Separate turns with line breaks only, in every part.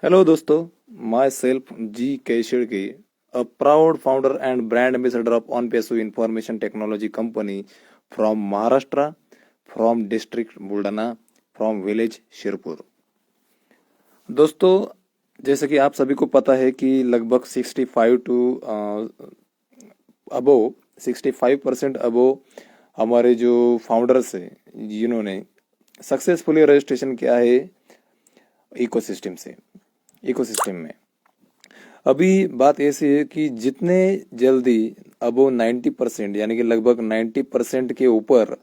Hello दोस्तों, myself G. K. Shirki, a proud founder and brand ambassador of OnPesu Information Technology Company from Maharashtra, from district Buldana, from village Shirpur. दोस्तों, जैसे कि आप सभी को पता है कि लगभग 65 टू अबो 65% अबो हमारे जो फाउंडर्स हैं जिन्होंने सक्सेसफुली रजिस्ट्रेशन किया है इकोसिस्टम में। अभी बात ऐसी है कि जितने जल्दी अब वो 90% यानी कि लगभग 90% के ऊपर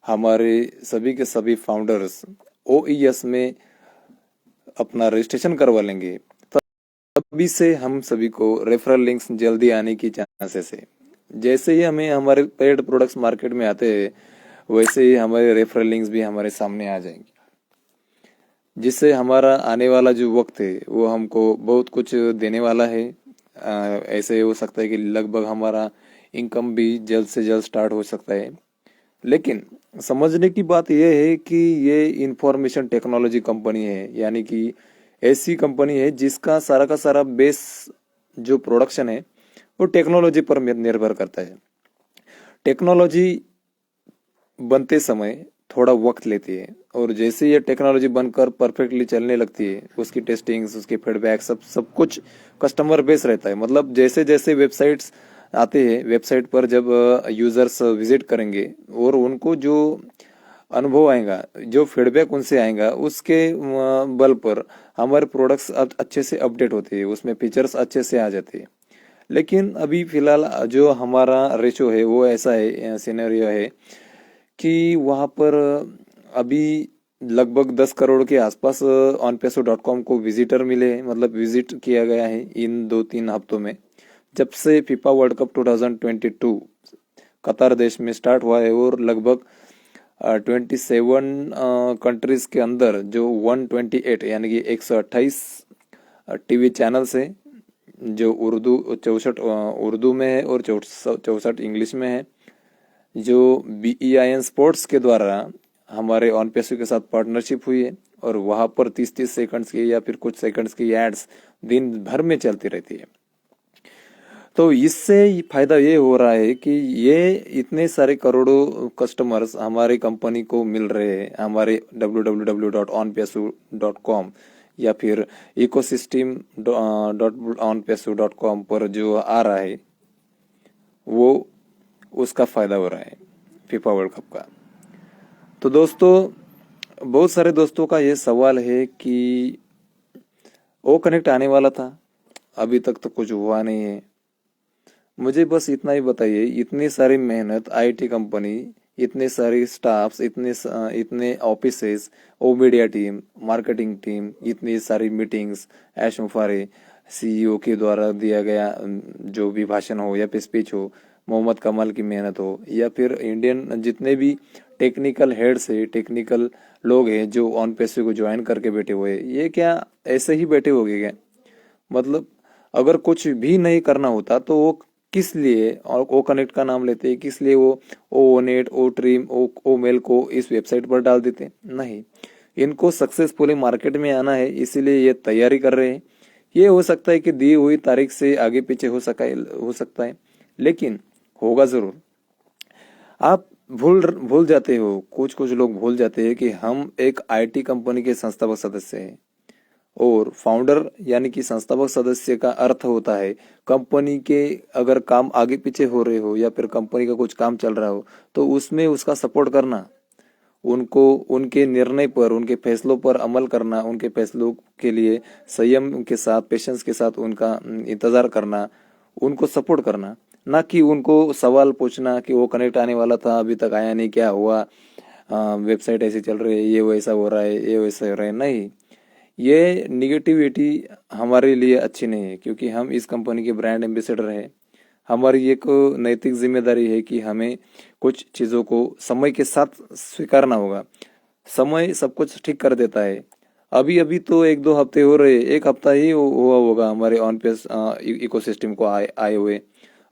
हमारे सभी के सभी फाउंडर्स ओईएस में अपना रजिस्ट्रेशन करवा लेंगे, तभी से हम सभी को रेफरल लिंक्स जल्दी आने की चांसेस है। जैसे ही हमें हमारे पेड प्रोडक्ट्स मार्केट में आते हैं, वैसे ही हमारे रेफरल लिंक्स भी हमारे सामने आ जाएंगे, जिससे हमारा आने वाला जो वक्त है वो हमको बहुत कुछ देने वाला है। ऐसे हो सकता है कि लगभग हमारा इनकम भी जल्द से जल्द स्टार्ट हो सकता है। लेकिन समझने की बात यह है कि ये इंफॉर्मेशन टेक्नोलॉजी कंपनी है, यानी कि ऐसी कंपनी है जिसका सारा का सारा बेस जो प्रोडक्शन है वो टेक्नोलॉजी पर निर्भर करता है। टेक्नोलॉजी बनते समय थोड़ा वक्त लेती है, और जैसे ये टेक्नोलॉजी बनकर परफेक्टली चलने लगती है, उसकी टेस्टिंग्स, उसके फीडबैक, सब कुछ कस्टमर बेस रहता है। मतलब जैसे जैसे वेबसाइट्स आते हैं, वेबसाइट पर जब यूजर्स विजिट करेंगे और उनको जो अनुभव आएगा, जो फीडबैक उनसे आएगा, उसके बल पर हमारे प्रोडक्ट्स अच्छे से अपडेट होते हैं, उसमें फीचर्स अच्छे से आ जाते हैं। लेकिन अभी फिलहाल जो हमारा रेशो है वो ऐसा है, सिनेरियो है कि वहाँ पर अभी लगभग 10 करोड़ के आसपास onpeso.com को विजिटर मिले हैं, मतलब विजिट किया गया है इन 2-3 हफ्तों में। जब से फीफा वर्ल्ड कप 2022 कतार देश में स्टार्ट हुआ है, और लगभग 27 कंट्रीज के अंदर जो 128 यानी कि 128 टीवी चैनल्स हैं, जो 64 उर्दू में है और 64 इंग्लिश में है, जो BEIN स्पोर्ट्स के द्वारा हमारे ऑन पेसो के साथ पार्टनरशिप हुई है, और वहां पर 30-30 सेकंड्स की या फिर कुछ सेकंड्स की एड्स दिन भर में चलती रहती है। तो इससे फायदा ये हो रहा है कि ये इतने सारे करोड़ों कस्टमर्स हमारी कंपनी को मिल रहे हैं, हमारे www.onpeso.com या फिर ecosystem.onpeso.com पर जो आ रहा है, वो उसका फायदा हो रहा है फीफा वर्ल्ड कप का। तो दोस्तों, बहुत सारे दोस्तों का ये सवाल है कि ओ कनेक्ट आने वाला था, अभी तक तो कुछ हुआ नहीं है। मुझे बस इतना ही बताइए, इतनी सारी मेहनत, आईटी कंपनी, इतने सारे स्टाफ्स, इतने ऑफिसेस, ओ मीडिया टीम, मार्केटिंग टीम, इतनी सारी मीटिंग्स, ऐश मुफारे, सीईओ के द्वारा दिया गया जो भी भाषण हो या फिर स्पीच हो, मोहम्मद कमाल की मेहनत हो, या फिर इंडियन जितने भी टेक्निकल हेड्स है, टेक्निकल लोग हैं जो ऑन पेसे को ज्वाइन करके बैठे हुए हैं, ये क्या ऐसे ही बैठे हो गए क्या? मतलब अगर कुछ भी नहीं करना होता तो वो किस लिए और ओ कनेक्ट का नाम लेते, किस लिए वो ओ नेट, ओ ट्रीम, ओ मेल को इस वेबसाइट पर डाल देते? नहीं, इनको सक्सेसफुली मार्केट में आना है, इसीलिए ये तैयारी कर रहे हैं। ये हो सकता है कि दी हुई तारीख से आगे पीछे हो सकता है, लेकिन होगा जरूर। आप भूल जाते हो, कुछ कुछ लोग भूल जाते हैं कि हम एक आईटी कंपनी के संस्थापक सदस्य हैं, और फाउंडर यानी कि संस्थापक सदस्य का अर्थ होता है कंपनी के अगर काम आगे पीछे हो रहे हो या फिर कंपनी का कुछ काम चल रहा हो तो उसमें उसका सपोर्ट करना, उनको उनके निर्णय पर, उनके फैसलों पर अमल करना, उनके फैसलों के लिए संयम के साथ, पेशेंस के साथ उनका इंतजार करना, उनको सपोर्ट करना, ना कि उनको सवाल पूछना कि वो कनेक्ट आने वाला था अभी तक आया नहीं, क्या हुआ, वेबसाइट ऐसी चल रही है, ये वैसा हो रहा है, ये वैसा हो रहा है। नहीं, ये निगेटिविटी हमारे लिए अच्छी नहीं है, क्योंकि हम इस कंपनी के ब्रांड एम्बेसडर हैं। हमारी एक नैतिक जिम्मेदारी है कि हमें कुछ चीज़ों को समय के साथ स्वीकारना होगा। समय सब कुछ ठीक कर देता है। अभी अभी तो 1-2 हफ्ते हो रहे, 1 हफ्ता ही हुआ होगा हमारे ऑन पेस इकोसिस्टम को आए हुए।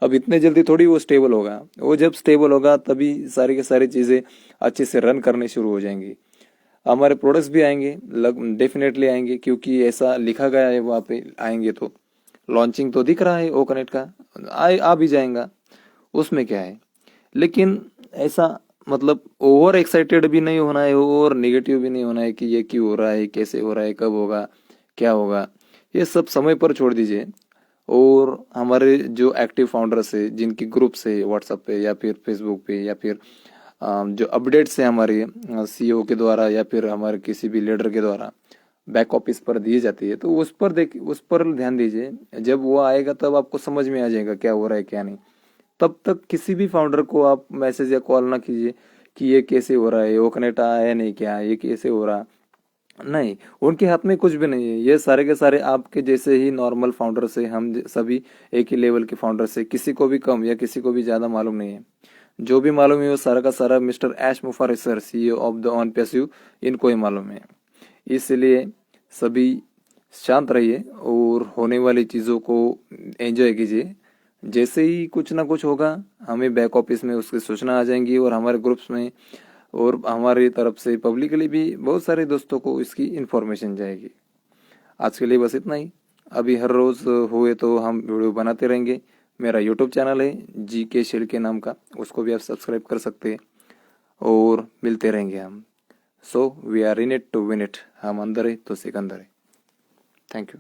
अब इतने जल्दी थोड़ी वो स्टेबल होगा, वो जब स्टेबल होगा तभी सारी की सारी चीज़ें अच्छे से रन करनी शुरू हो जाएंगी। हमारे प्रोडक्ट्स भी आएंगे, डेफिनेटली आएंगे, क्योंकि ऐसा लिखा गया है वहाँ पे आएंगे। तो लॉन्चिंग तो दिख रहा है ओ कनेक्ट का, आ भी जाएगा, उसमें क्या है। लेकिन ऐसा मतलब ओवर एक्साइटेड भी नहीं होना है, ओवर नेगेटिव भी नहीं होना है कि ये क्यों हो रहा है, कैसे हो रहा है, कब होगा, क्या होगा, ये सब समय पर छोड़ दीजिए। और हमारे जो एक्टिव फाउंडर्स है, जिनके ग्रुप्स है व्हाट्सएप पे या फिर फेसबुक पे, या फिर जो अपडेट्स है हमारे सीईओ के द्वारा या फिर हमारे किसी भी लीडर के द्वारा बैक ऑफिस पर दी जाती है, तो उस पर ध्यान दीजिए। जब वो आएगा तब आपको समझ में आ जाएगा क्या हो रहा है क्या नहीं। तब तक किसी भी फाउंडर को आप मैसेज या कॉल ना कीजिए कि ये कैसे हो रहा है, वो कनेक्ट आया है नहीं, क्या ये कैसे हो रहा, नहीं। उनके हाथ में कुछ भी नहीं है। ये सारे के सारे आपके जैसे ही नॉर्मल फाउंडर से, हम सभी एक ही लेवल के फाउंडर से, किसी को भी कम या किसी को भी ज्यादा मालूम नहीं है। जो भी मालूम है वो सारा का सारा mister Ash Mufaris sir, CEO of the OnPassive, इनको ही मालूम है। इसलिए सभी शांत रहिए और होने वाली चीज़ों को एंजॉय कीजिए। जैसे ही कुछ ना कुछ होगा, हमें बैक ऑफिस में उसकी सूचना आ जाएंगी, और हमारे ग्रुप्स में और हमारी तरफ से पब्लिकली भी बहुत सारे दोस्तों को इसकी इन्फॉर्मेशन जाएगी। आज के लिए बस इतना ही। अभी हर रोज़ हुए तो हम वीडियो बनाते रहेंगे। मेरा यूट्यूब चैनल है GK शिल्के नाम का, उसको भी आप सब्सक्राइब कर सकते हैं, और मिलते रहेंगे हम। So we are in it to win it. हम अंदर है तो सिकंदर है। Thank you.